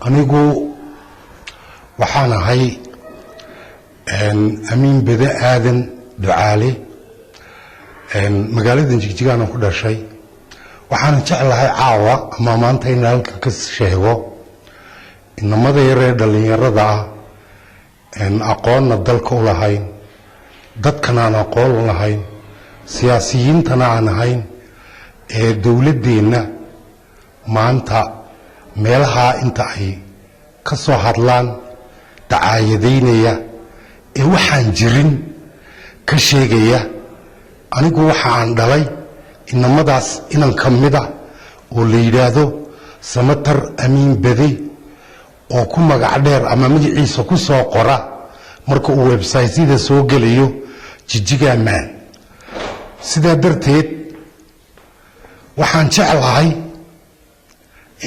anigu waxaan ahay amiin bede aadan ducaale magaalada Jigjigaan ku dhashay waxaan jeclahay caawa ama maanta in halka ka sheego inamada yaree dhalinyarada aqoonna dalka u lahayn dadkana aan aqoon u lahayn siyaasiyiintana aan ahayn ee dawladdeena maanta meelaha inta ay ka soo hadlaan dacaayadaynaya ee waxaan jirin ka sheegaya anigu waxaan dhalay inamadaas inan kamida oo la yiraahdo Samatar Amiin Bede oo ku magac dheer ama magaciisa ku soo qora marka uu website-ida soo galayo Jigjigaan Man sidaa darteed waxaan jeclahay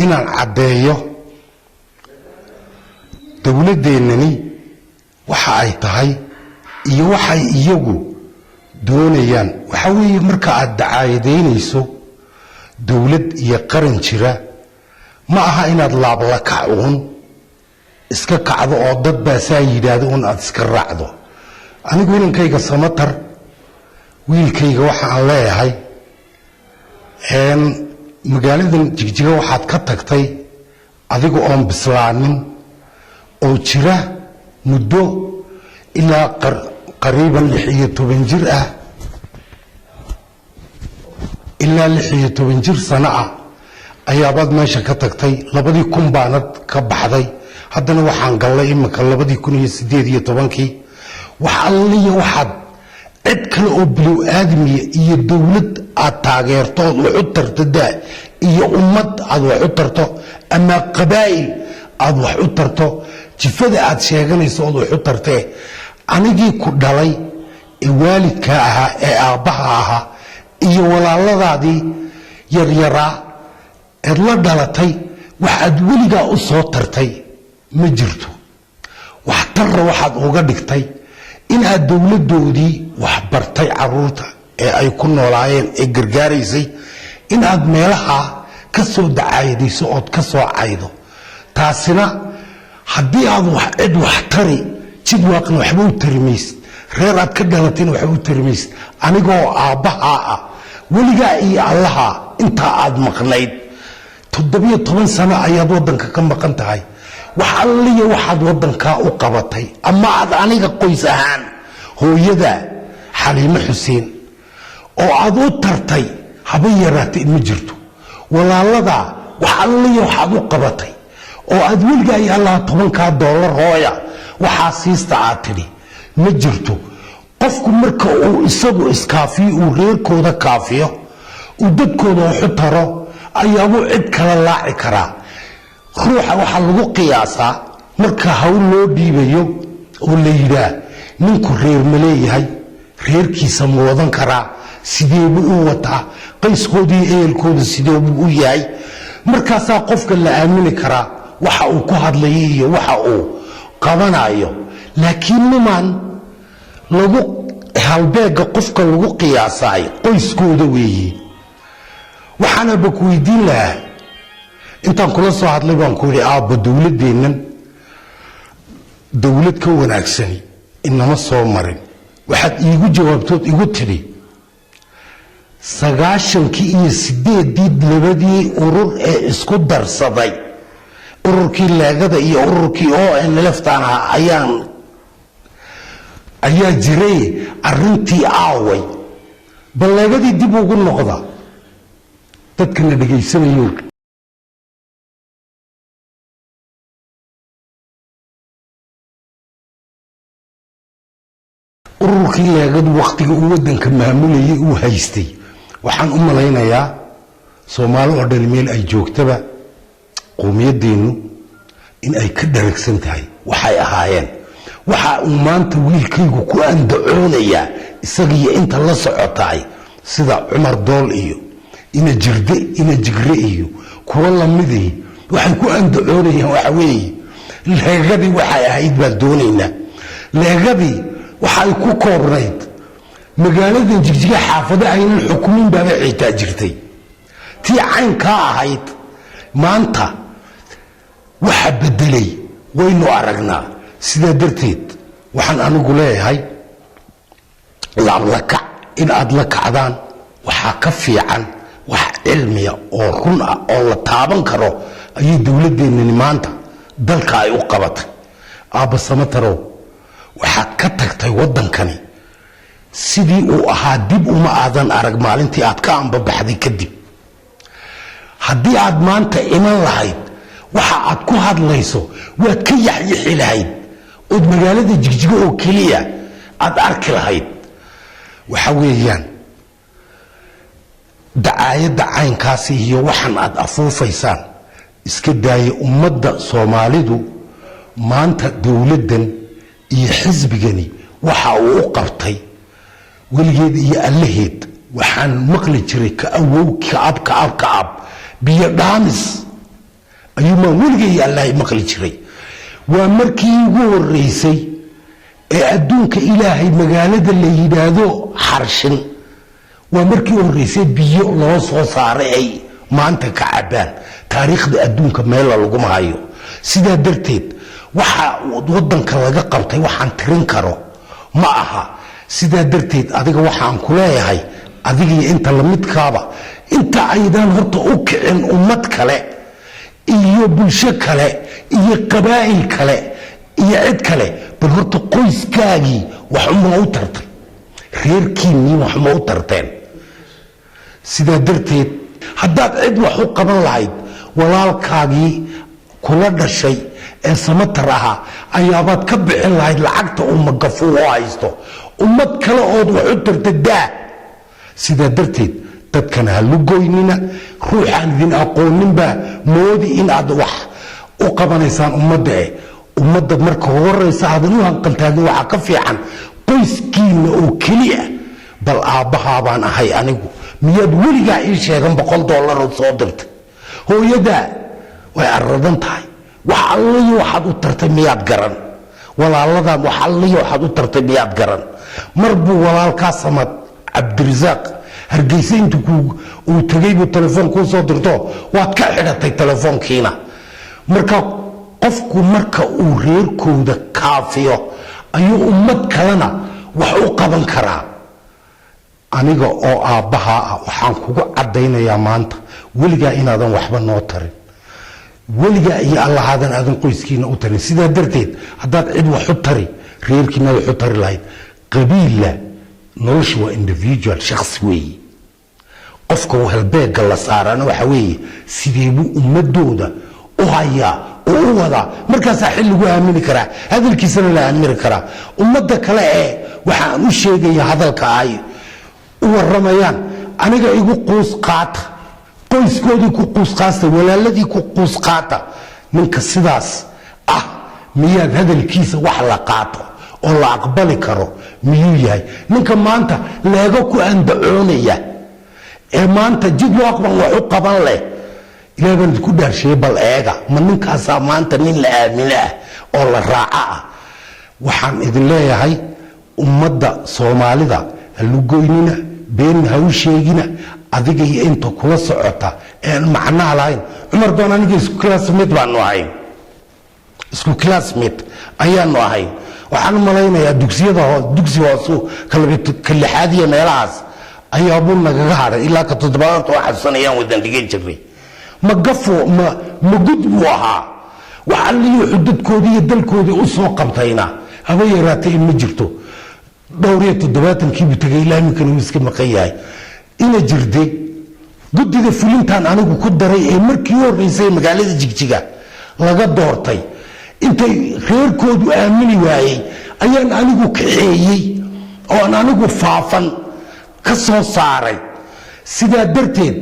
inaan caddeeyo dawladdeennani waxa ay tahay iyo waxay iyagu doonayaan waxa weeye marka aad dacaayadaynayso dawlad iyo qaran jira ma aha inaad laabla kacuun iska kacdo oo dad baa saa yidhaahdo un aad iska raacdo anigu inankayga Samatar wiilkayga waxaan leeyahay magaaladan Jigjiga waxaad ka tagtay adiga oon bislaanin oo jira muddo ilaa qariiban 16 jir ah ilaa 16 jir sano ah ayaabaad meesha ka tagtay 2000 baanad ka baxday haddana waxaan galay imika 2018 wax alliya waxaad cid kale oo bilow aadamiya iyo dawlad aad taageerto wax u tartada iyo ummad aad wax u tarto ama qabaa'il aad wax u tarto jifada aad sheeganayso wax u tartee anigii ku dhalay ee waalidka ahaa ee aabbaha ahaa iyo walaaladaadii yaryaraa ee la dhalatay waxaad weligaa u soo tartay ma jirto wax tarra waxaad uga dhigtay inaad dawladdoodii wax bartay caruurta ee ay ku noolaayeen ee gargaaraysay inaad meelaha ka soo dacaayadayso ood ka soo caydo taasina haddii aad wax cid wax tari jid waaqna waxba u tarimaysid reer aad ka dhalatayna waxba u tarimaysid anigoo aabbaha ah weligaa iyo allaha intaa aad maqnayd 17 sano ayaad waddanka ka maqan tahay wax alliya waxaad waddankaa u qabatay ama aad aniga qoys ahaan hooyada Xaliimo Xuseen oo aad u tartay haba yaraatay ma jirto walaalada wax alliya waxaad u qabatay oo aad weligaa iyo allaha $10 hooya waxaa siista aad tidhi ma jirto qofku marka uu isagu iskaafiyo uu reerkooda kaafiyo uu dadkooda waxu taro ayaabuu cid kala laaci karaa ruuxa waxaa lagu qiyaasaa marka hawl loo dhiibayo oo la yidhaah ninku reer ma leeyahay reerkiisa ma wadan karaa sidee buu u wataa qayskoodii ehelkooda sidee buu u yahay markaasaa qofka la aamini karaa waxa uu ku hadlayo iyo waxa uu qabanayo laakiin niman lagu halbeega qofka lagu qiyaasaay qoyskooda weeye waxaana ba ku weydiin lahaa intaan kula soo hadlay baan ku yiri aabba dawladeennan dawlad ka wanaagsani inama soo marin waxaad iigu jawaabtood igu tiri 98 labadii urur ee isku darsaday ururkii laagada iyo ururkii ONLF-taan ayaa jiray arrintii aaway balaagadii dib ugu noqda dadkana dhageysanayo ururkii laagadu waqtiga uu waddanka maamulayay uu haystay waxaan u malaynayaa Soomaali oo dhan meel ay joogtaba qowmiyadeenu in ay ka dharagsan tahay waxay ahaayeen waxa uu maanta wiilkaygu ku andacoonaya isagiyo inta la socotay sida Cumar Dool iyo ina jigre iyo kuwa lamidii waxay ku andacoonayaan waxa weeye leegadii waxay ahayd baa doonaynaa leegadii waxay ku koobnayd magaaladan Jigjiga xaafada aynan xukumin baa xitaa jirtay tii cayn ka ahayd maanta waxa bedelay waynu aragnaa sida darteed waxaan anigu leeyahay laablaka in aad la kacdaan waxa ka fiican wax cilmiya oo run ah oo la taaban karo ayay dawladdeennani maanta dalka ay u qabatay aabba Samattarow waxaad ka tagtay waddankani sidii uu ahaa dib uma aadan arag maalintii aad ka ambabaxday kadib haddii aad maanta iman lahayd waxa aad ku hadlayso waad ka yaxyixi lahayd oo magaalada Jigjiga oo kaliya aad arki lahayd waxa weeyaan dacaayada caynkaasi iyo waxan aad afuufaysaan iska daaya ummadda Soomaalidu maanta dawladdan iyo xisbigani waxa uu u qabtay weligeed iyo allaheed waxaan maqli jiray ka awow ka ab biyo dhaamis ayuma weligeed allahay maqli jiray waa markii ugu horeysay ee adduunka ilaahay magaalada la yiraahdo xarshin waa markii ugu horeysay biyo loo soo saaray ay maanta ka cabaan taariikhda adduunka meel lagu maayo sida darteed waxa waddanka laga qabtay waxaan tirin karo ma aha sida darteed adiga waxaan ku leeyahay adiga inta la midkaaba inta aydan horta u kicin ummad kale iyo bulsho kale iyo qabaa'il kale iyo cid kale bal horta qoyskaagii wax uma u tartay reerkiinii wax uma u tarteen sida darteed haddaad cid wax u qaban lahayd walaalkaagii kula dhashay ee Samatar ahaa ayaabaad ka bixin lahayd lacagta magafo oo haysto ummad kale oo wax u tartay sida darteed dadkana ha lugoynina ruuxan idin aqooninba moodi in aad wax u qabanaysaan ummadda marka horeysa aad u hanqaltaagin waxa ka fiican qoyskiina oo kaliya bal aabaha baan ahay anigu miyaad weligaa ii sheegan $100 oo soo dirtay hooyada way aradan tahay wax allayo waxaad u tartay miyaad garan walaalada wax allayo waxaad u tartay miyaad garan marbu walaalka Samad Cabdirasaaq hargeysa intuu uu tagay buu telefoon ku soo dirto waad ka xidhatay telefoonkiina marka qofku marka uu reerkooda kaafiyo ayuu ummad kalena wax u qaban karaa aniga oo aabaha waxaan kugu cadeynayaa maanta weligaa inaadan waxba noo tarin weligaa iyo allahaadan aadan qoyskiina u tarin sida darteed haddaad cid wax u tari reerkiina wax u tari lahayd qabiila noloshu waa individual shakhsi weeye qofka halbeega la saarana waxa weeye sidee buu ummadooda u hayaa oo u wadaa markaasaa xil lagu aamini karaa hadalkiisana la aamini karaa ummadda kale ee waxaan u sheegaya hadalka ay u waramayaan aniga igu quus qaata qoyskoodii ku quus qaasta walaaladii ku quus qaata ninka sidaas miyaad hadalkiisa wax la qaato oo la aqbali karo miyuu yahay ninka maanta leego ku andacoonaya ee maanta jid waaqban wax u qaban leh ilaaban ku dhaarshay bal eega ma ninkaasa maanta nin la aamina oo la raaca waxaan idin leeyahay ummadda Soomaalida halugoynina been ha u sheegina adiga iyo inta kula socota ee macnaha lahayn Umar doon aniga isku classmate baan ahayn isku classmate ayaan ahayn waxaan malaynayaa dugsi hoose kala xaadiya meelahaas ayaa buu naga haray ilaa ka 7 oo xasanayaan wadan dhigin jiray ma gafo ma gudbu ahaa waxa liyo xududkoodii iyo dalkoodii u soo qabtayna haba yaraatay ma jirto dhowriyo 70kii buu tagay ilaamkan uu iska maqan yahay ina jirday guddiga fulintan anigu ku daray ee markii horeysay magaalada Jigjiga laga doortay intay reerkoodu aamini waayay ayaan anigu kaxeeyay oo anigu faafan ka soo saaray sida darteed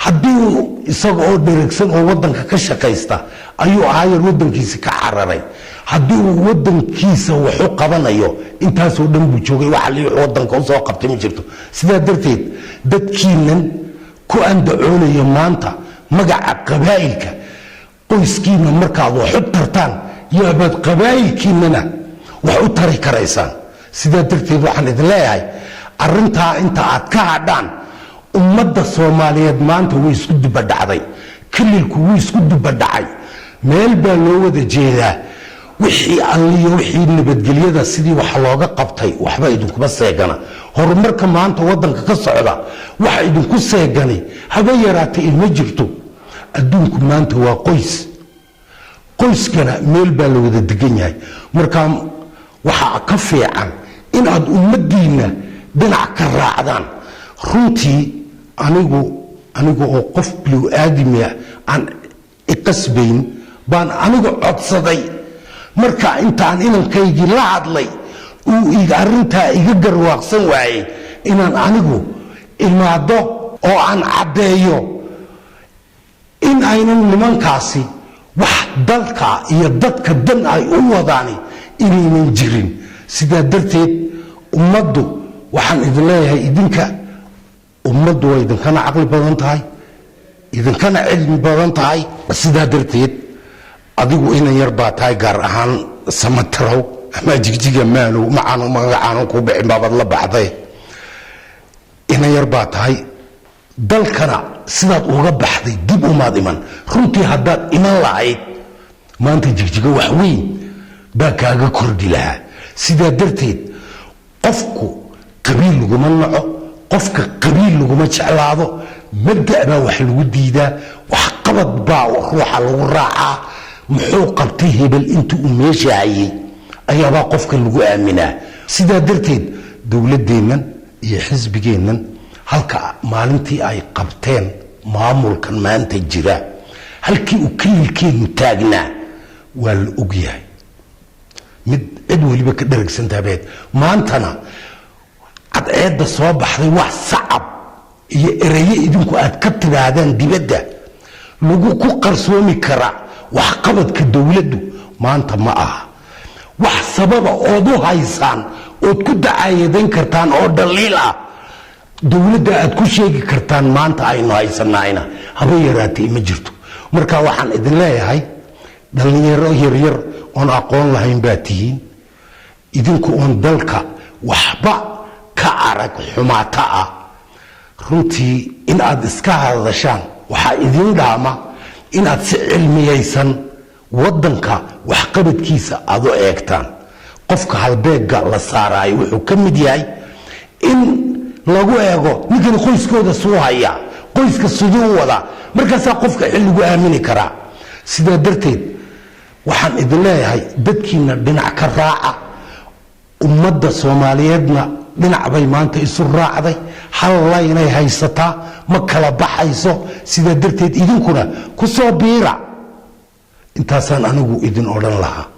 haddii isagoo dheregsan oo waddanka ka shaqaysta ayuu ahaayar waddankiisa ka cararay haddii uu waddankiisa wax u qabanayo intaasoo dhan buu joogay waxa la waddanka u soo qabtay ma jirto sida darteed dadkiinan ku andacoonaya maanta magaca qabaa'ilka qoyskiina markaad wax u tartaan yaabaad qabaa'ilkiinana wax u tari karaysaan sida darteed waxaan idin leeyahay arrintaa inta aad ka hadhaan ummadda Soomaaliyeed maanta way isku dibadhacday kililku way isku dibadhacay meel baa loo wada jeedaa wixii alliyo wixii nabadgelyada sidii wax looga qabtay waxba idinkuma seegana horumarka maanta wadanka ka socda waxa idinku seegani haba yaraatay ma jirto adduunku maanta waa qoyskana meel baa la wada degan yahay marka waxa ka fiican in aad ummadiina dhinac ka raacdaan runtii anigu oo qof blue aadamiya aan iqasbayn baan anigu codsaday marka intaan inankaygi la hadlay uu arintaa iga garwaaqsan waayay inaan anigu imaado oo aan caddeeyo in aynan nimankaasi wax dalka iyo dadka dan ay u wadaani inaynan jirin sidaa darteed ummaddu waxaan idin leeyahay idinka ummaddu way idinkana caqli badan tahay idinkana cilmi badan tahay sidaa darteed adigu inan yar baa tahay gaar ahaan Samatrow ama Jigjiga Maalow macaanu magacaanu ku bixin baabad la baxday inan yar baa tahay dalkana sidaad uga baxday dib umaad iman runtii haddaad iman lahayd maanta Jigjiga wax weyn baa kaaga kordhi lahaa sidaa darteed qofku qabiil laguma naco qofka qabiil laguma jeclaado mabda' baa wax lagu diidaa wax qabad baa ruuxa lagu raacaa muxuu qabtay hebel intuu u meesha hayay ayaabaa qofka lagu aaminaa sidaa darteed dowladeennan iyo xisbigeennan halka maalintii ay qabteen maamulkan maanta jira halkii uu kililkeenu taagnaa waa la ogyahay mid cid waliba ka dharagsantabeed maantana cadceedda soo baxday wax sacab iyo eraye idinku aad ka tidhaahdaan dibadda lagu ku qarsoomi kara wax qabadka dowladdu maanta ma aha wax sababa ood u haysaan ood ku dacaayadan kartaan oo dhaliil ah dowladda aad ku sheegi kartaan maanta aynu haysanayna haba yaraatay ma jirto marka waxaan idin leeyahay dhalinyaro yaryar oon aqoon lahayn baa tihiin idinku oon dalka waxba ka arag xumaata ah runtii in aad iska hadashaan waxaa idin dhaama inaad si cilmiyaysan wadanka waxqabadkiisa aad u eegtaan qofka halbeega la saaraayo wuxuu ka mid yahay in lagu eego ninkan qoyskooda soo haya qoyska sidoo wada markaasaa qofka xilligu aamini karaa sidaa darteed waxaan idin leeyahay dadkiina dhinac ka raaca ummadda Soomaaliyeedna dhinac bay maanta isu raacday hal laynay haysataa ma kala baxayso sidaa darteed idinkuna ku soo biira intaasaan anigu idin odhan lahaa